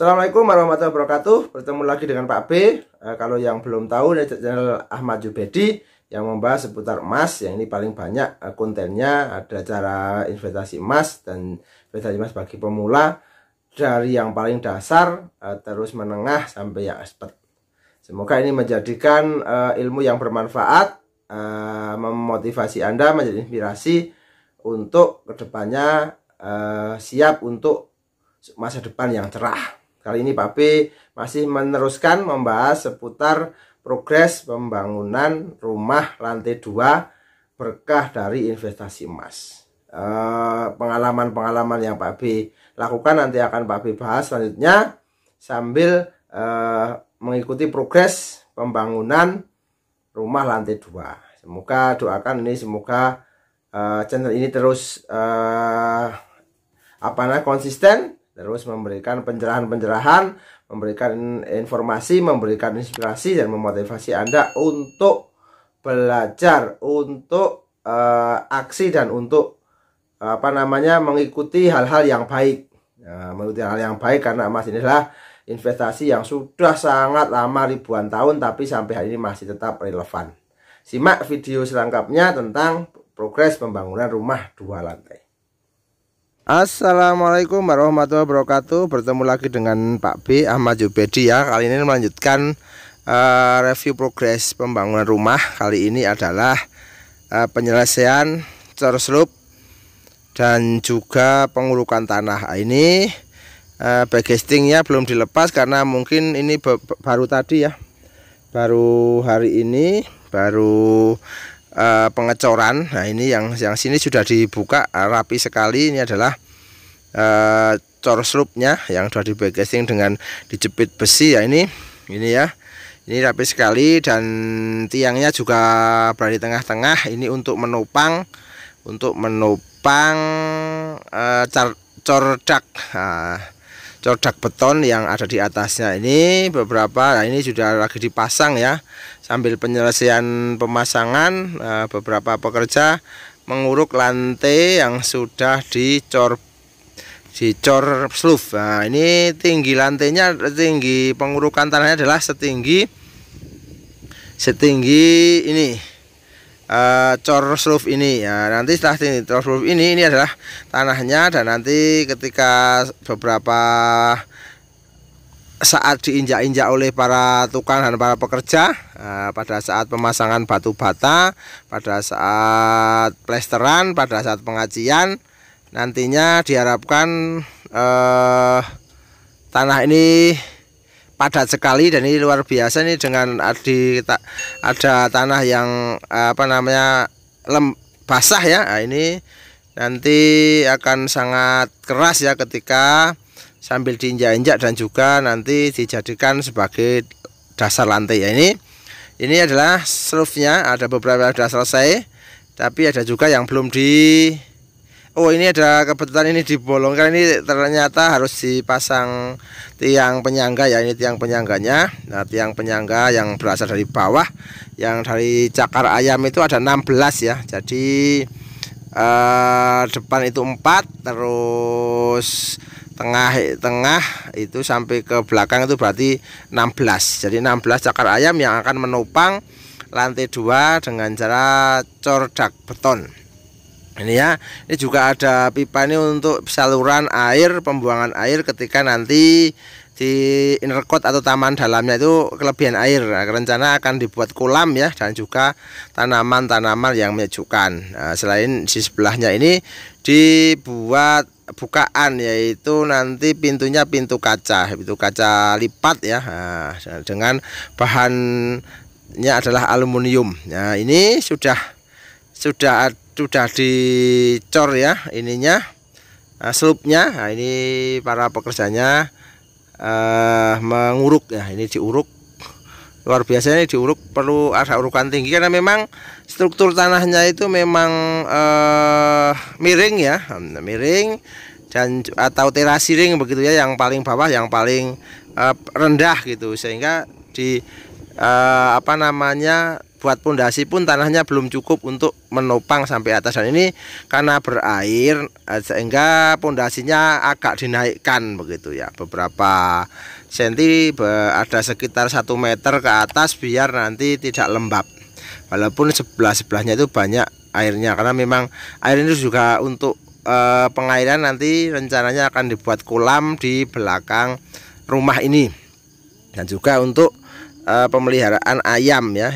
Assalamualaikum warahmatullahi wabarakatuh. Bertemu lagi dengan Pak B. Kalau yang belum tahu, ini channel Ahmad Jubedi yang membahas seputar emas. Yang ini paling banyak kontennya, ada cara investasi emas dan investasi emas bagi pemula, dari yang paling dasar terus menengah sampai yang expert. Semoga ini menjadikan ilmu yang bermanfaat, memotivasi Anda, menjadi inspirasi untuk kedepannya siap untuk masa depan yang cerah. Kali ini Pak B masih meneruskan membahas seputar progres pembangunan rumah lantai 2 berkah dari investasi emas. Pengalaman-pengalaman yang Pak B lakukan nanti akan Pak B bahas selanjutnya sambil mengikuti progres pembangunan rumah lantai 2. Semoga doakan ini, semoga channel ini terus konsisten, terus memberikan pencerahan-pencerahan, memberikan informasi, memberikan inspirasi dan memotivasi Anda untuk belajar, untuk aksi dan untuk mengikuti hal-hal yang baik. Mengikuti hal yang baik karena emas inilah investasi yang sudah sangat lama, ribuan tahun, tapi sampai hari ini masih tetap relevan. Simak video selengkapnya tentang progres pembangunan rumah 2 lantai. Assalamualaikum warahmatullahi wabarakatuh. Bertemu lagi dengan Pak B, Ahmad Jubedi ya. Kali ini melanjutkan review progres pembangunan rumah. Kali ini adalah penyelesaian cor slope dan juga pengurukan tanah. Ini backcastingnya belum dilepas karena mungkin ini baru tadi ya, baru hari ini baru pengecoran. Nah ini yang sini sudah dibuka rapi sekali. Ini adalah cor slope-nya yang sudah di backcasting dengan dijepit besi ya. Ini ya, ini rapi sekali dan tiangnya juga berada di tengah-tengah. Ini untuk menopang cor dak beton yang ada di atasnya. Ini beberapa, nah ini sudah lagi dipasang ya. Sambil penyelesaian pemasangan, beberapa pekerja menguruk lantai yang sudah dicor slope. Nah ini tinggi lantainya, tinggi pengurukan tanahnya adalah setinggi ini cor slope ini ya. Nanti setelah tinggi cor slope ini adalah tanahnya, dan nanti ketika beberapa saat diinjak-injak oleh para tukang dan para pekerja, pada saat pemasangan batu bata, pada saat plesteran, pada saat pengacian, nantinya diharapkan tanah ini padat sekali. Dan ini luar biasa nih, dengan ada tanah yang basah ya. Nah, ini nanti akan sangat keras ya ketika sambil diinjak-injak dan juga nanti dijadikan sebagai dasar lantai ya. Ini adalah slope-nya, ada beberapa yang sudah selesai, tapi ada juga yang belum ini ada kebetulan ini dibolongkan. Ini ternyata harus dipasang tiang penyangga ya. Ini tiang penyangganya. Nah, tiang penyangga yang berasal dari bawah, yang dari cakar ayam itu ada 16 ya. Jadi depan itu 4, terus tengah itu sampai ke belakang itu berarti 16. Jadi 16 cakar ayam yang akan menopang lantai 2 dengan cara cor dak beton. Ini ya, ini juga ada pipa ini untuk saluran air, pembuangan air ketika nanti di inner court atau taman dalamnya itu kelebihan air. Nah, rencana akan dibuat kolam ya, dan juga tanaman-tanaman yang menyejukkan. Nah, selain di sebelahnya ini dibuat bukaan, yaitu nanti pintunya pintu kaca lipat ya. Nah, dengan bahannya adalah aluminium. Nah ini sudah dicor ya ininya, slope-nya. Nah, ini para pekerjanya menguruk ya. Ini diuruk luar biasa, ini diuruk, perlu ada urukan tinggi karena memang struktur tanahnya itu memang miring ya, miring dan atau terasiring begitu ya, yang paling bawah yang paling rendah gitu, sehingga di buat pondasi pun tanahnya belum cukup untuk menopang sampai atas, dan ini karena berair sehingga pondasinya agak dinaikkan begitu ya, beberapa senti, ada sekitar 1 meter ke atas biar nanti tidak lembab, walaupun sebelahnya itu banyak airnya, karena memang air ini juga untuk pengairan. Nanti rencananya akan dibuat kolam di belakang rumah ini, dan juga untuk pemeliharaan ayam ya.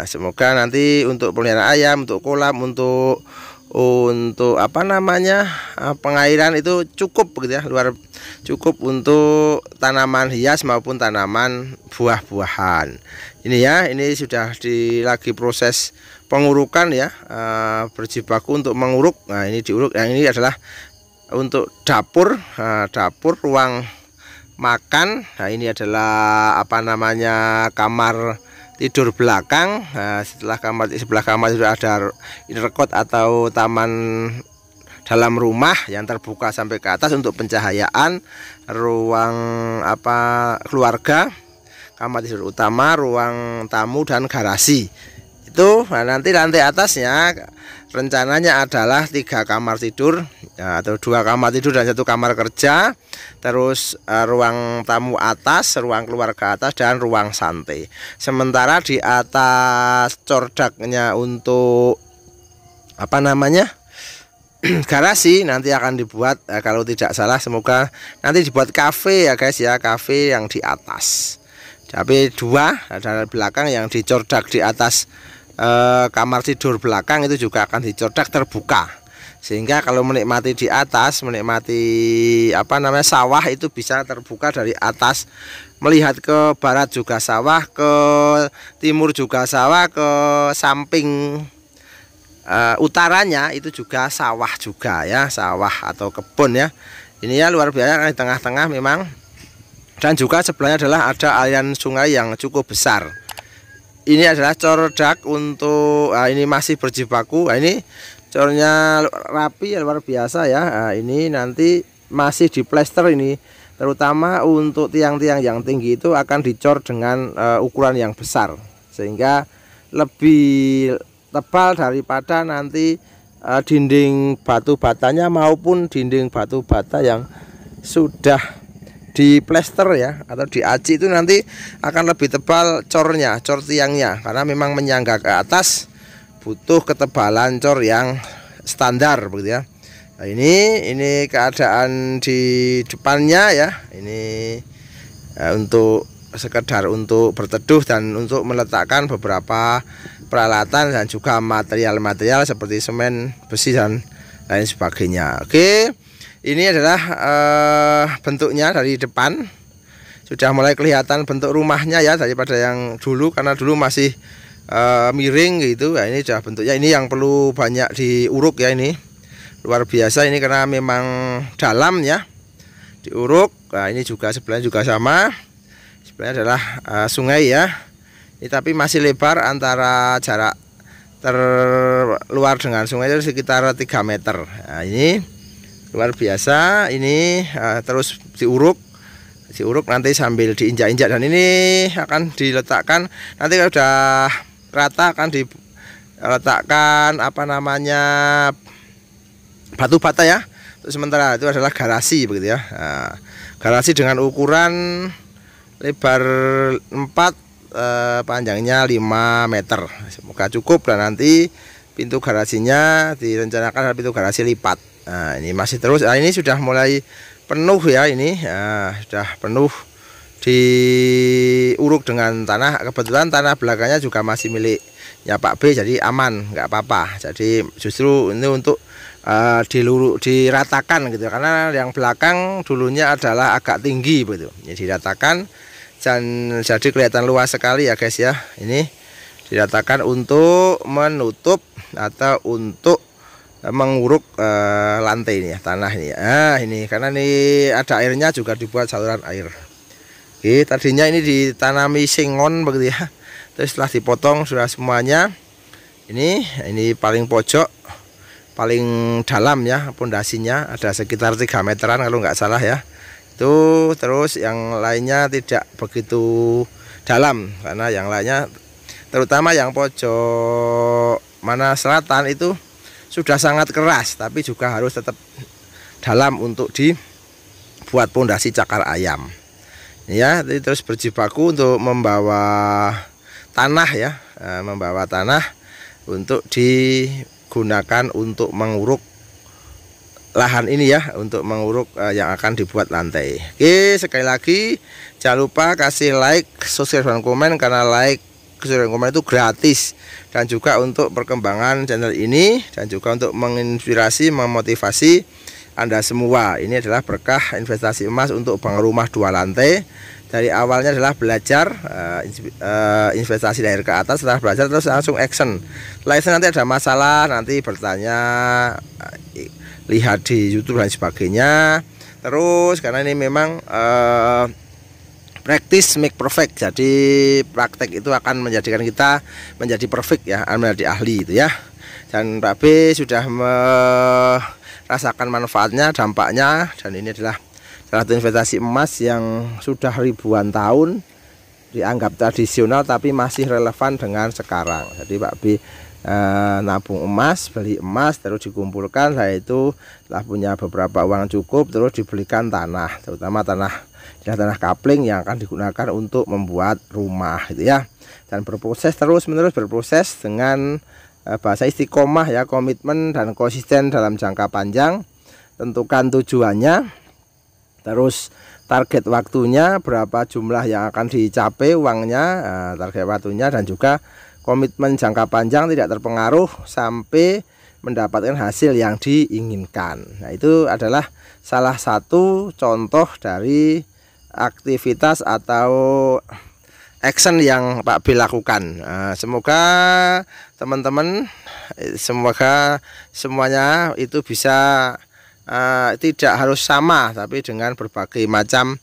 Semoga nanti untuk pemeliharaan ayam, untuk kolam, untuk apa namanya, pengairan itu cukup begitu ya, cukup untuk tanaman hias maupun tanaman buah-buahan. Ini ya, ini sudah lagi proses pengurukan ya, berjibaku untuk menguruk. Nah, ini diuruk. Yang ini adalah untuk dapur, dapur, ruang makan. Nah, ini adalah apa namanya, kamar tidur belakang. Nah, sebelah kamar itu ada inner court atau taman dalam rumah yang terbuka sampai ke atas untuk pencahayaan, ruang keluarga, kamar tidur utama, ruang tamu, dan garasi. Itu nanti lantai atasnya rencananya adalah 3 kamar tidur atau 2 kamar tidur dan 1 kamar kerja, terus ruang tamu atas, ruang keluarga atas, dan ruang santai. Sementara di atas cordaknya untuk apa namanya, garasi nanti akan dibuat, kalau tidak salah semoga nanti dibuat kafe ya guys ya, kafe yang di atas. Tapi 2 ada belakang yang dicordak di atas kamar tidur belakang itu juga akan dicordak terbuka, sehingga kalau menikmati di atas, menikmati apa namanya, sawah itu bisa terbuka dari atas, melihat ke barat juga sawah, ke timur juga sawah, ke samping utaranya itu juga sawah juga ya, sawah atau kebun ya. Ini ya luar biasa di tengah-tengah memang, dan juga sebelahnya adalah ada aliran sungai yang cukup besar. Ini adalah cordak untuk ini masih berjibaku. Ini cornya rapi ya, luar biasa ya. Ini nanti masih diplester ini, terutama untuk tiang-tiang yang tinggi itu akan dicor dengan ukuran yang besar, sehingga lebih tebal daripada nanti dinding batu batanya maupun dinding batu bata yang sudah di plester ya atau diaci, itu nanti akan lebih tebal cornya, cor tiangnya, karena memang menyangga ke atas butuh ketebalan cor yang standar begitu ya. Nah, ini keadaan di depannya ya. Ini untuk sekedar untuk berteduh dan untuk meletakkan beberapa peralatan dan juga material-material seperti semen, besi, dan lain sebagainya. Oke. Ini adalah bentuknya dari depan, sudah mulai kelihatan bentuk rumahnya ya, daripada yang dulu, karena dulu masih miring gitu. Nah, ini sudah bentuknya, ini yang perlu banyak diuruk ya, ini luar biasa ini karena memang dalam ya, diuruk. Nah, ini juga sebelahnya juga sama, sebelahnya adalah sungai ya. Ini tapi masih lebar, antara jarak terluar dengan sungai itu sekitar 3 meter. Nah, ini luar biasa. Ini terus diuruk nanti sambil diinjak-injak, dan ini akan diletakkan nanti kalau sudah rata akan diletakkan apa namanya, batu bata ya. Untuk sementara itu adalah garasi begitu ya. Nah, garasi dengan ukuran lebar 4, panjangnya 5 meter. Semoga cukup, dan nanti pintu garasinya direncanakan pintu garasi lipat. Nah, ini masih terus. Nah, ini sudah mulai penuh ya, ini sudah penuh diuruk dengan tanah. Kebetulan tanah belakangnya juga masih miliknya Pak B, jadi aman, nggak apa-apa. Jadi justru ini untuk diratakan gitu, karena yang belakang dulunya adalah agak tinggi begitu. Ini diratakan dan jadi kelihatan luas sekali ya guys ya. Ini diratakan untuk menutup atau untuk menguruk lantai ini ya, tanah ini. Ini karena ini ada airnya juga dibuat saluran air. Oke, tadinya ini ditanami singon begitu ya. Terus setelah dipotong sudah semuanya. Ini paling pojok, paling dalam ya, pondasinya ada sekitar 3 meteran kalau nggak salah ya. Itu terus yang lainnya tidak begitu dalam, karena yang lainnya terutama yang pojok mana selatan itu sudah sangat keras, tapi juga harus tetap dalam untuk dibuat pondasi cakar ayam. Ya, terus berjibaku untuk membawa tanah ya, membawa tanah untuk digunakan untuk menguruk lahan ini ya, untuk menguruk yang akan dibuat lantai. Oke, sekali lagi jangan lupa kasih like, subscribe dan komen, karena like, subscribe dan komen itu gratis, dan juga untuk perkembangan channel ini, dan juga untuk menginspirasi, memotivasi Anda semua. Ini adalah berkah investasi emas untuk bangun rumah 2 lantai. Dari awalnya adalah belajar investasi dari ke atas, setelah belajar terus langsung action. Setelah itu nanti ada masalah, nanti bertanya, lihat di YouTube dan sebagainya. Terus karena ini memang practice make perfect, jadi praktek itu akan menjadikan kita menjadi perfect ya, menjadi ahli itu ya. Dan Pak B sudah merasakan manfaatnya, dampaknya, dan ini adalah salah satu investasi emas yang sudah ribuan tahun dianggap tradisional tapi masih relevan dengan sekarang. Jadi Pak B nabung emas, beli emas, terus dikumpulkan, yaitu telah punya beberapa uang cukup, terus dibelikan tanah, terutama tanah kapling yang akan digunakan untuk membuat rumah gitu ya. Dan berproses terus menerus, berproses dengan bahasa istiqomah ya, komitmen dan konsisten dalam jangka panjang. Tentukan tujuannya, terus target waktunya, berapa jumlah yang akan dicapai uangnya, target waktunya, dan juga komitmen jangka panjang, tidak terpengaruh sampai mendapatkan hasil yang diinginkan. Nah, itu adalah salah satu contoh dari aktivitas atau action yang Pak B lakukan. Semoga teman-teman, semoga semuanya itu bisa tidak harus sama, tapi dengan berbagai macam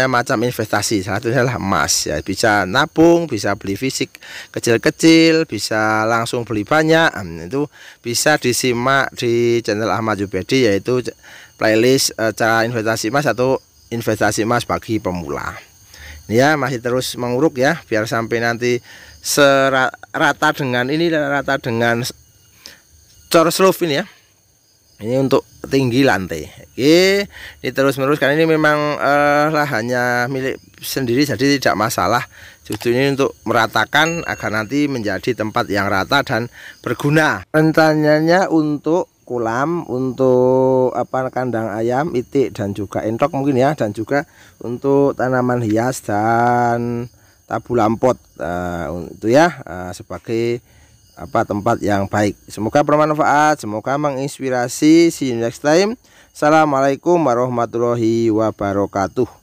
macam investasi. Salah satunya adalah emas ya, bisa nabung, bisa beli fisik kecil-kecil, bisa langsung beli banyak. Itu bisa disimak di channel Ahmad Jubedi, yaitu playlist cara investasi emas atau investasi emas bagi pemula. Ini ya, masih terus menguruk ya, biar sampai nanti rata dengan ini, rata dengan Chorus roof ini ya. Ini untuk tinggi lantai. Oke, ini terus menerus, karena ini memang lahannya milik sendiri, jadi tidak masalah. Justru ini untuk meratakan agar nanti menjadi tempat yang rata dan berguna. Rencananya untuk kolam, untuk kandang ayam, itik, dan juga entok mungkin ya, dan juga untuk tanaman hias dan tabulam pot itu ya, sebagai tempat yang baik. Semoga bermanfaat, semoga menginspirasi. See you next time. Assalamualaikum warahmatullahi wabarakatuh.